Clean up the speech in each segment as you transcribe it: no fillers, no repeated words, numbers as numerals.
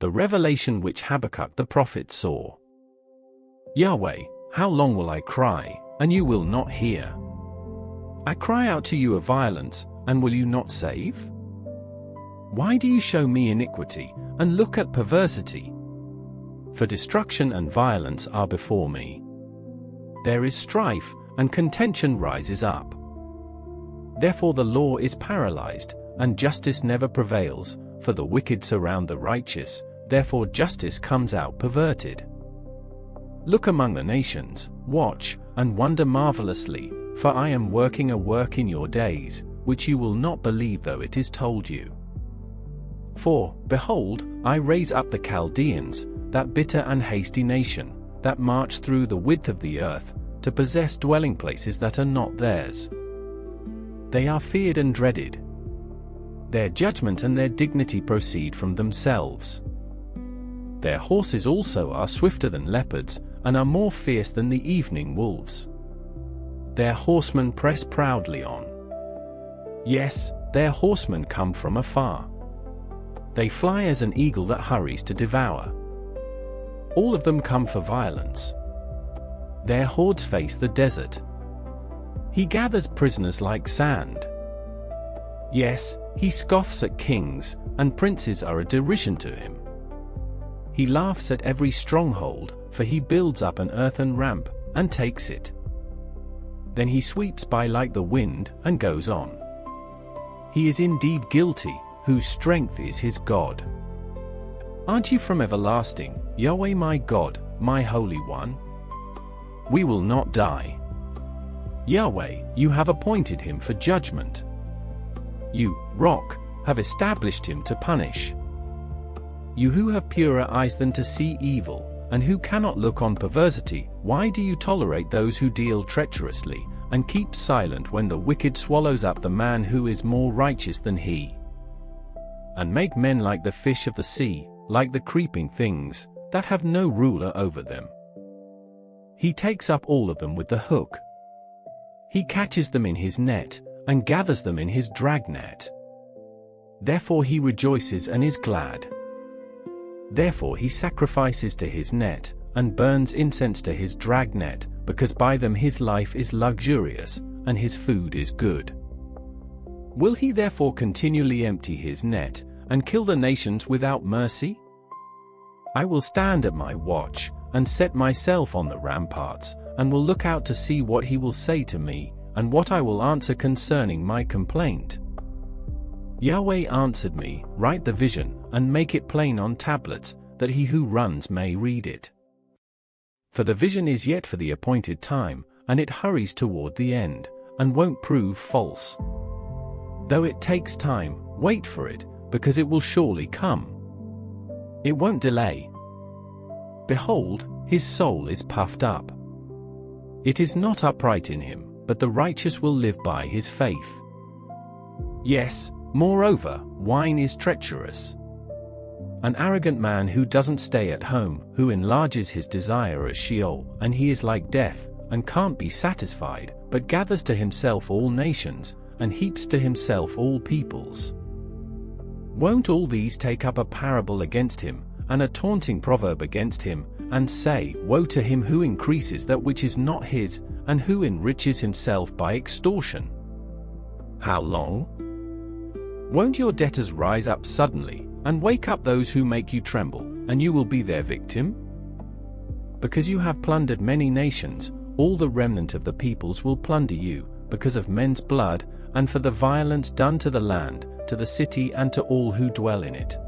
The revelation which Habakkuk the prophet saw. Yahweh, how long will I cry, and you will not hear? I cry out to you of violence, and will you not save? Why do you show me iniquity, and look at perversity? For destruction and violence are before me. There is strife, and contention rises up. Therefore the law is paralyzed, and justice never prevails, for the wicked surround the righteous, therefore justice comes out perverted. Look among the nations, watch, and wonder marvelously, for I am working a work in your days, which you will not believe though it is told you. For, behold, I raise up the Chaldeans, that bitter and hasty nation, that march through the width of the earth, to possess dwelling places that are not theirs. They are feared and dreaded. Their judgment and their dignity proceed from themselves. Their horses also are swifter than leopards, and are more fierce than the evening wolves. Their horsemen press proudly on. Yes, their horsemen come from afar. They fly as an eagle that hurries to devour. All of them come for violence. Their hordes face the desert. He gathers prisoners like sand. Yes, he scoffs at kings, and princes are a derision to him. He laughs at every stronghold, for he builds up an earthen ramp, and takes it. Then he sweeps by like the wind, and goes on. He is indeed guilty, whose strength is his God. Aren't you from everlasting, Yahweh my God, my Holy One? We will not die. Yahweh, you have appointed him for judgment. You, Rock, have established him to punish. You who have purer eyes than to see evil, and who cannot look on perversity, why do you tolerate those who deal treacherously, and keep silent when the wicked swallows up the man who is more righteous than he? And make men like the fish of the sea, like the creeping things, that have no ruler over them. He takes up all of them with the hook. He catches them in his net, and gathers them in his dragnet. Therefore he rejoices and is glad. Therefore he sacrifices to his net, and burns incense to his dragnet, because by them his life is luxurious, and his food is good. Will he therefore continually empty his net, and kill the nations without mercy? I will stand at my watch, and set myself on the ramparts, and will look out to see what he will say to me, and what I will answer concerning my complaint. Yahweh answered me, write the vision, and make it plain on tablets, that he who runs may read it. For the vision is yet for the appointed time, and it hurries toward the end, and won't prove false. Though it takes time, wait for it, because it will surely come. It won't delay. Behold, his soul is puffed up. It is not upright in him, but the righteous will live by his faith. Yes, moreover, wine is treacherous. An arrogant man who doesn't stay at home, who enlarges his desire as Sheol, and he is like death, and can't be satisfied, but gathers to himself all nations, and heaps to himself all peoples. Won't all these take up a parable against him, and a taunting proverb against him, and say, woe to him who increases that which is not his, and who enriches himself by extortion? How long? Won't your debtors rise up suddenly, and wake up those who make you tremble, and you will be their victim? Because you have plundered many nations, all the remnant of the peoples will plunder you, because of men's blood, and for the violence done to the land, to the city and to all who dwell in it.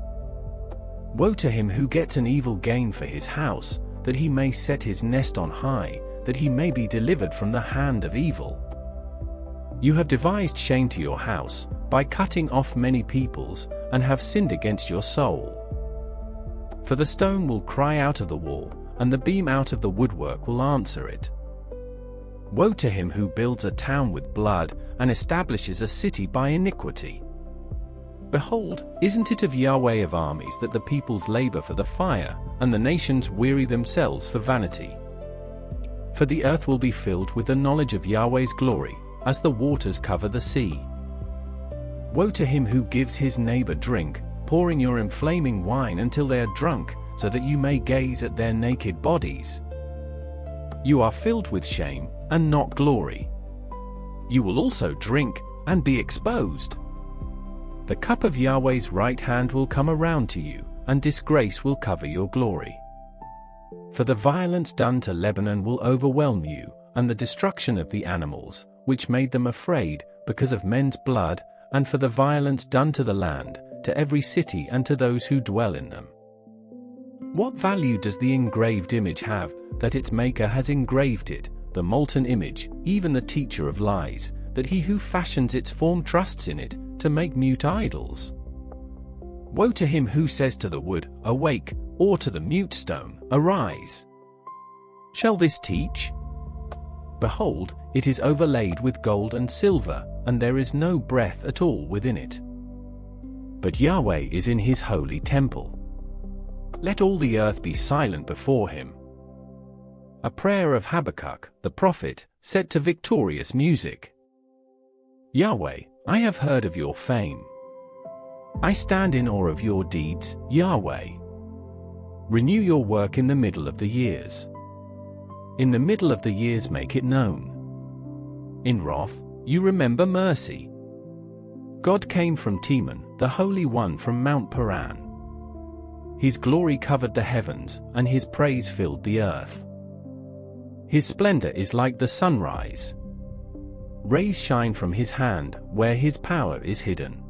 Woe to him who gets an evil gain for his house, that he may set his nest on high, that he may be delivered from the hand of evil. You have devised shame to your house, by cutting off many peoples, and have sinned against your soul. For the stone will cry out of the wall, and the beam out of the woodwork will answer it. Woe to him who builds a town with blood, and establishes a city by iniquity. Behold, isn't it of Yahweh of armies that the peoples labor for the fire, and the nations weary themselves for vanity? For the earth will be filled with the knowledge of Yahweh's glory, as the waters cover the sea. Woe to him who gives his neighbor drink, pouring your inflaming wine until they are drunk, so that you may gaze at their naked bodies. You are filled with shame, and not glory. You will also drink, and be exposed. The cup of Yahweh's right hand will come around to you, and disgrace will cover your glory. For the violence done to Lebanon will overwhelm you, and the destruction of the animals, which made them afraid, because of men's blood, and for the violence done to the land, to every city and to those who dwell in them. What value does the engraved image have, that its maker has engraved it, the molten image, even the teacher of lies, that he who fashions its form trusts in it, to make mute idols? Woe to him who says to the wood, "Awake," or to the mute stone, "Arise." Shall this teach? Behold, it is overlaid with gold and silver, and there is no breath at all within it. But Yahweh is in his holy temple. Let all the earth be silent before him. A prayer of Habakkuk, the prophet, set to victorious music. Yahweh, I have heard of your fame. I stand in awe of your deeds, Yahweh. Renew your work in the middle of the years. In the middle of the years make it known. In wrath, you remember mercy. God came from Teman, the Holy One from Mount Paran. His glory covered the heavens, and his praise filled the earth. His splendor is like the sunrise. Rays shine from his hand, where his power is hidden.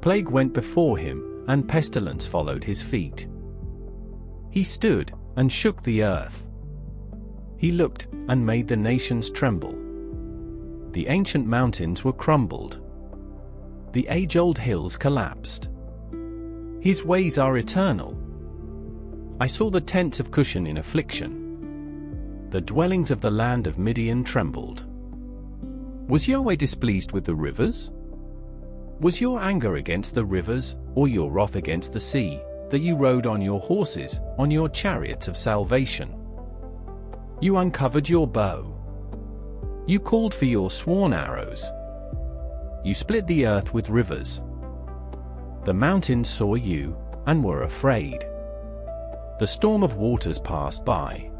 Plague went before him, and pestilence followed his feet. He stood, and shook the earth. He looked, and made the nations tremble. The ancient mountains were crumbled. The age-old hills collapsed. His ways are eternal. I saw the tents of Cushan in affliction. The dwellings of the land of Midian trembled. Was Yahweh displeased with the rivers? Was your anger against the rivers, or your wrath against the sea, that you rode on your horses, on your chariots of salvation? You uncovered your bow. You called for your sworn arrows. You split the earth with rivers. The mountains saw you, and were afraid. The storm of waters passed by.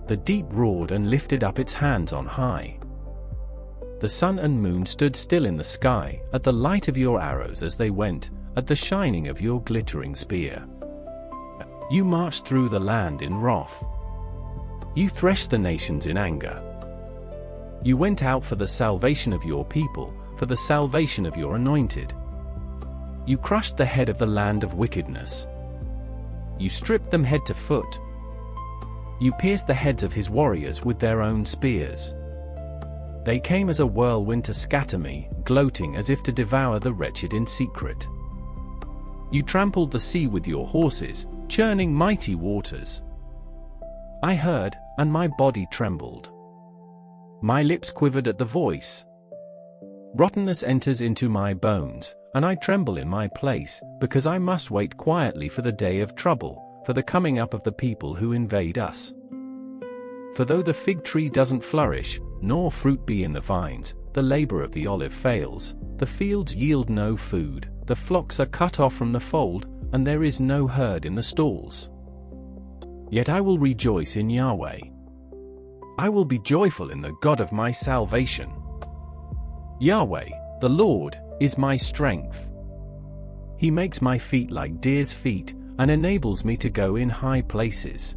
The deep roared and lifted up its hands on high. The sun and moon stood still in the sky, at the light of your arrows as they went, at the shining of your glittering spear. You marched through the land in wrath. You threshed the nations in anger. You went out for the salvation of your people, for the salvation of your anointed. You crushed the head of the land of wickedness. You stripped them head to foot. You pierced the heads of his warriors with their own spears. They came as a whirlwind to scatter me, gloating as if to devour the wretched in secret. You trampled the sea with your horses, churning mighty waters. I heard, and my body trembled. My lips quivered at the voice. Rottenness enters into my bones, and I tremble in my place, because I must wait quietly for the day of trouble, for the coming up of the people who invade us. For though the fig tree doesn't flourish, nor fruit be in the vines, the labor of the olive fails, the fields yield no food, the flocks are cut off from the fold, and there is no herd in the stalls. Yet I will rejoice in Yahweh. I will be joyful in the God of my salvation. Yahweh, the Lord, is my strength. He makes my feet like deer's feet, and enables me to go in high places.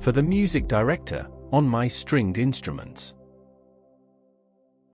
For the music director, on my stringed instruments.